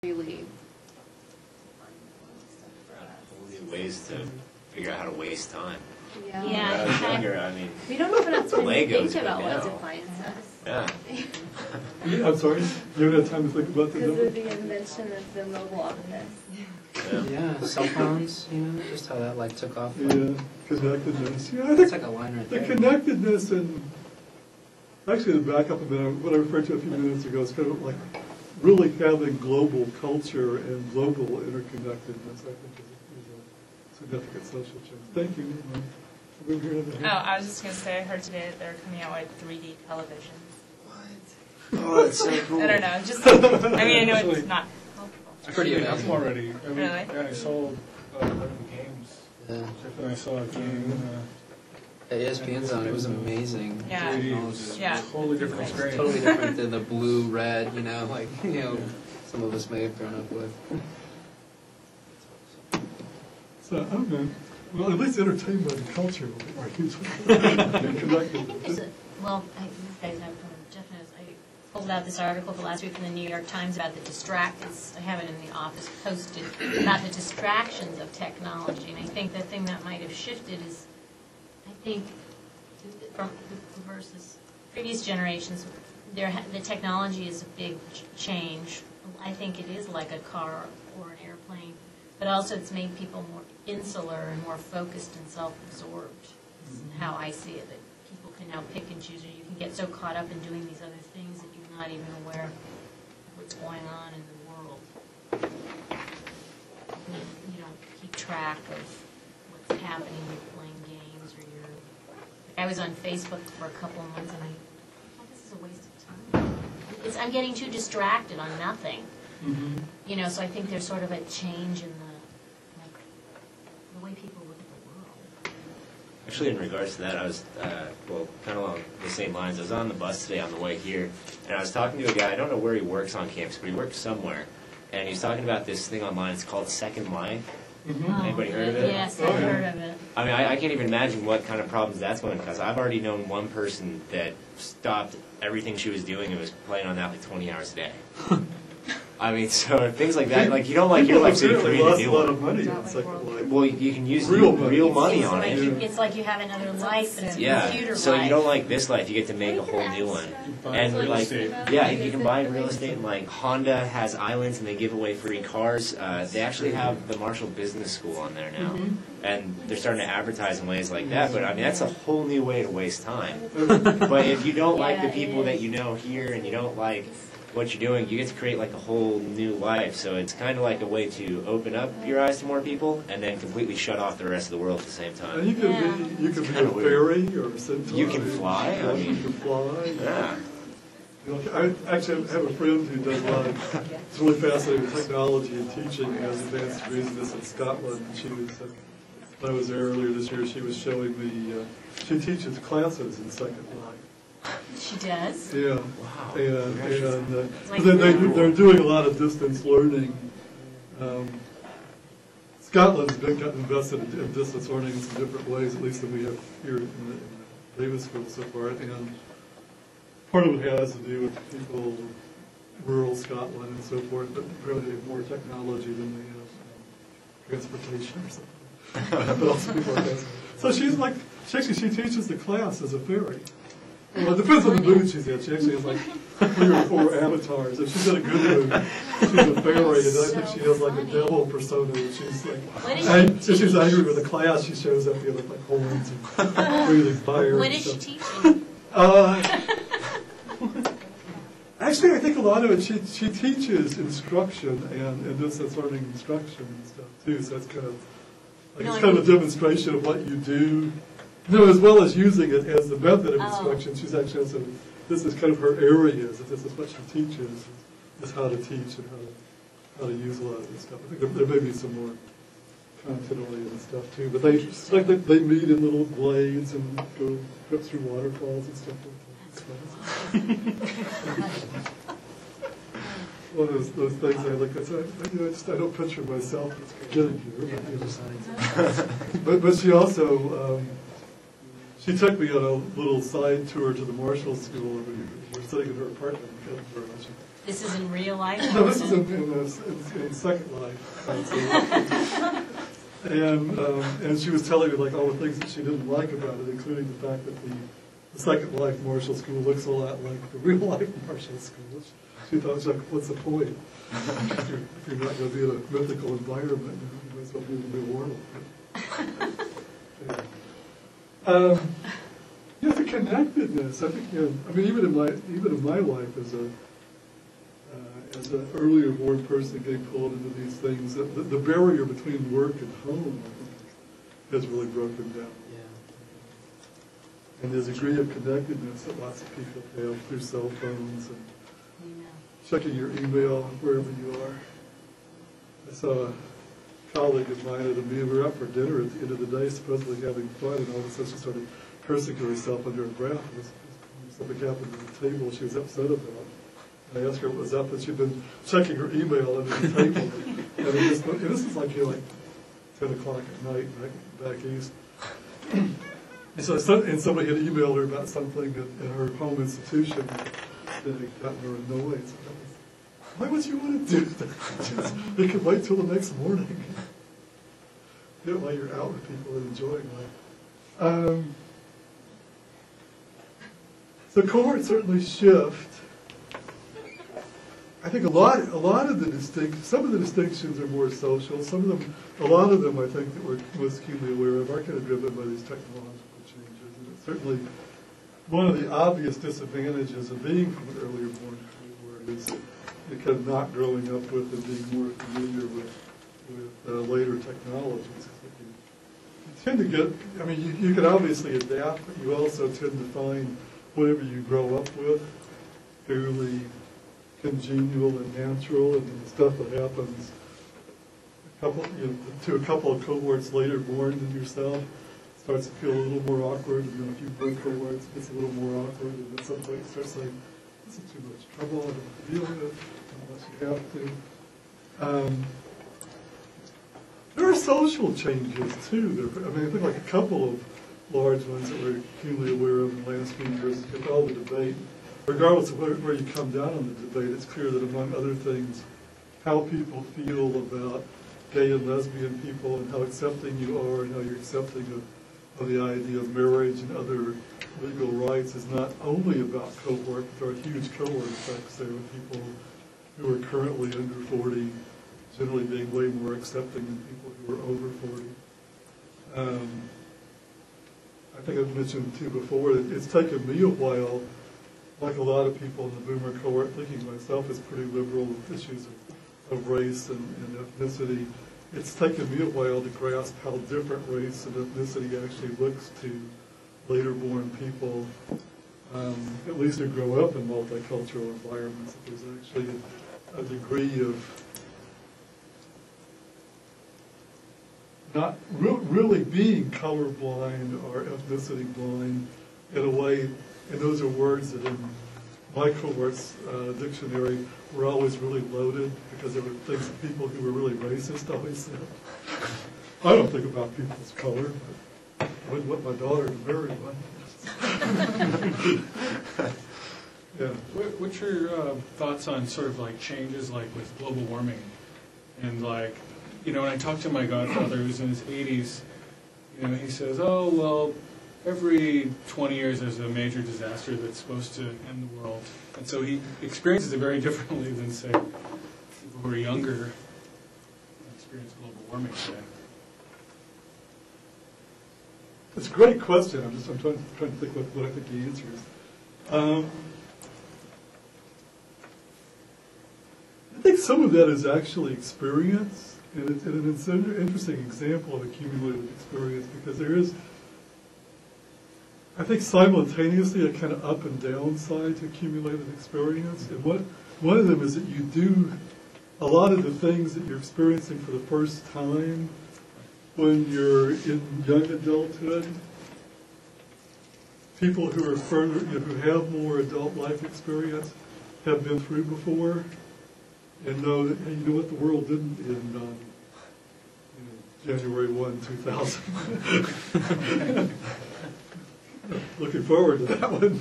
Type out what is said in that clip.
really ways to figure out how to waste time. yeah. When I was younger, I mean, We don't even have to Legos think about right what now. defines us. Yeah. I'm sorry, you haven't had time to think about Because that? of the invention of the mobile office. Yeah, cell phones, you know, just how that like took off. Yeah, connectedness. Yeah, I It's think like a line right the there. connectedness and actually to back up a bit, what I referred to a few minutes ago is kind of like really having global culture and global interconnectedness, I think is a significant social change. Thank you. Over here in the Oh, I was just going to say, I heard today that they're coming out with 3D television. What? Oh, that's so cool. I don't know, just, I mean, I know it's not helpful. It's pretty enough amazing. already. I mean, Really? yeah, I saw games. Yeah. And I saw a game. At ESPN's on, it was amazing. Yeah. 3D was Yeah. totally different screen. Totally different than the blue, red, you know, like, you know, some of us may have grown up with. So, okay. Well, at least entertainment and culture will be more useful. Connected. Well, you guys have Jeff knows. I pulled out this article for last week from the New York Times about the distractions. I have it in the office posted about the distractions of technology, and I think the thing that might have shifted is, I think, from versus previous generations, the technology is a big change. I think it is like a car or an airplane, but also it's made people more insular and more focused and self-absorbed. Is how I see it. That people can now pick and choose, or you can get so caught up in doing these other things that you're not even aware of what's going on in the world. You don't keep track of what's happening. You're playing games, or you're. Like I was on Facebook for a couple of months, and I thought this is a waste of time. I'm getting too distracted on nothing. Mm-hmm. You know, so I think there's sort of a change in the way people look at the world. Actually, in regards to that, I was, well, kind of along the same lines. I was on the bus today on the way here, and I was talking to a guy. I don't know where he works on campus, but he works somewhere. And he was talking about this thing online. It's called Second Life. Mm-hmm. Anybody heard of it? Yes, I've heard of it. I mean, I can't even imagine what kind of problems that's going to cause. I've already known one person that stopped everything she was doing and was playing on that like 20 hours a day. I mean, so things like that, like you don't like your life so you create a new a lot of one. money on Second Life. Well, you can use Real real money. money on Like it. it's like you have another life, but it's a Yeah, computer so life. you don't like this life, you get to make a whole new one. And real like, estate. yeah, you can buy real estate. And like Honda has islands, and they give away free cars. They actually have the Marshall Business School on there now, and they're starting to advertise in ways like that. But I mean, that's a whole new way to waste time. But if you don't like the people that you know here, and you don't like what you're doing, you get to create like a whole new life. So it's kind of like a way to open up your eyes to more people, and then completely shut off the rest of the world at the same And time. you could be a fairy or a centaur. You can fly, I mean. You can fly. Yeah. You know, I actually have a friend who does a lot of, it's really fascinating with technology and teaching, and has advanced degrees in this in Scotland. And she was, when I was there earlier this year, she was showing me, she teaches classes in Second Life. She does. Yeah. Wow. And Like they're doing a lot of distance learning. Scotland's been gotten invested in distance learning in some different ways, at least than we have here in the Davis School so far. And part of it has to do with people, rural Scotland and so forth, but apparently they have more technology than they have transportation or something. But also people like that. So she's like, she teaches the class as a fairy. Well, it depends on the mood she's in. She actually has like 3 or 4 avatars. If she's in a good mood, she's a fairy, and I think she has like a devil persona. She's like, if she's angry with the class, she shows up with like horns and breathing fire. What is she teaching? Actually, I think a lot of it, she teaches instruction and distance learning instruction and stuff too. So it's kind of like it's kind of a demonstration of what you do. No, as well as using it as the method of instruction, she's actually also, this is kind of her areas, if this is what she teaches, is how to teach and how to use a lot of this stuff. I think there may be some more content-oriented stuff too, but they meet in little glades and go through waterfalls and stuff like that. One of those things I look at, I don't picture myself getting here. But she also, she took me on a little side tour to the Marshall School. We were sitting in her apartment in Edinburgh. This is in real life? No, this is in Second Life. And she was telling me like all the things that she didn't like about it, including the fact that the Second Life Martial School looks a lot like the real life Martial School. She thought, like, what's the point? If you're not going to be in a mythical environment, you might as well be in the real world. Yeah, the connectedness. I think, I mean, even in my life as an earlier born person getting pulled into these things, the barrier between work and home, I think, has really broken down. Yeah. And there's a degree of connectedness that lots of people have through cell phones and checking your email wherever you are. I saw a colleague of mine at a meeting. We were out for dinner at the end of the day, supposedly having fun, and all of a sudden she started cursing to herself under her breath. Something happened at the table she was upset about. And I asked her what was up, and she'd been checking her email under the table. And this is like 10 o'clock at night back east. And so somebody had emailed her about something at her home institution that had gotten her annoyed. So why would you want to do that? You could wait till the next morning. Do it while you're out with people and enjoying life. So cohorts certainly shift. I think a lot of the some of the distinctions are more social. A lot of them, I think, that we're most keenly aware of are kind of driven by these technological changes. And it's certainly one of the obvious disadvantages of being from an earlier born cohort is kind of not growing up with and being more familiar with later technologies. You tend to get, I mean, you can obviously adapt, but you also tend to find whatever you grow up with fairly congenial and natural, and the stuff that happens to a couple of cohorts later born than yourself starts to feel a little more awkward, and then a few more cohorts gets a little more awkward, and at some point you start saying, this is too much trouble, I don't want to deal with it, unless you have to. There are social changes too. I mean, I think like a couple of large ones that we're keenly aware of in the last few years with all the debate. Regardless of where you come down on the debate, it's clear that among other things, how people feel about gay and lesbian people and how accepting you are and how you're accepting of the idea of marriage and other legal rights is not only about cohort, but there are huge cohort effects there with people who are currently under 40 generally being way more accepting than people who are over 40. I think I've mentioned too before that it's taken me a while, like a lot of people in the boomer cohort, thinking myself as pretty liberal with issues of race and ethnicity. It's taken me a while to grasp how different race and ethnicity actually looks to later born people, at least who grow up in multicultural environments. There's actually a degree of not really being colorblind or ethnicity blind in a way, and those are words that in my cohort's dictionary were always really loaded because there were things that people who were really racist always said. I don't think about people's color, but I wouldn't want my daughter to marry one. Yeah. What's your thoughts on sort of like changes like with global warming? And like, you know, when I talk to my godfather who's in his 80s, you know, he says, oh, well, every 20 years there's a major disaster that's supposed to end the world. And so he experiences it very differently than, say, people who are younger and experience global warming today. It's a great question. I'm trying to think what I think the answer is. I think some of that is actually experience, and it's an interesting example of accumulated experience because there is, I think, simultaneously a kind of up and down side to accumulated experience. And one of them is that you do a lot of the things that you're experiencing for the first time when you're in young adulthood. People who are further, who have more adult life experience have been through before and know that, hey, you know what, the world didn't end on January 1, 2000. Looking forward to that one.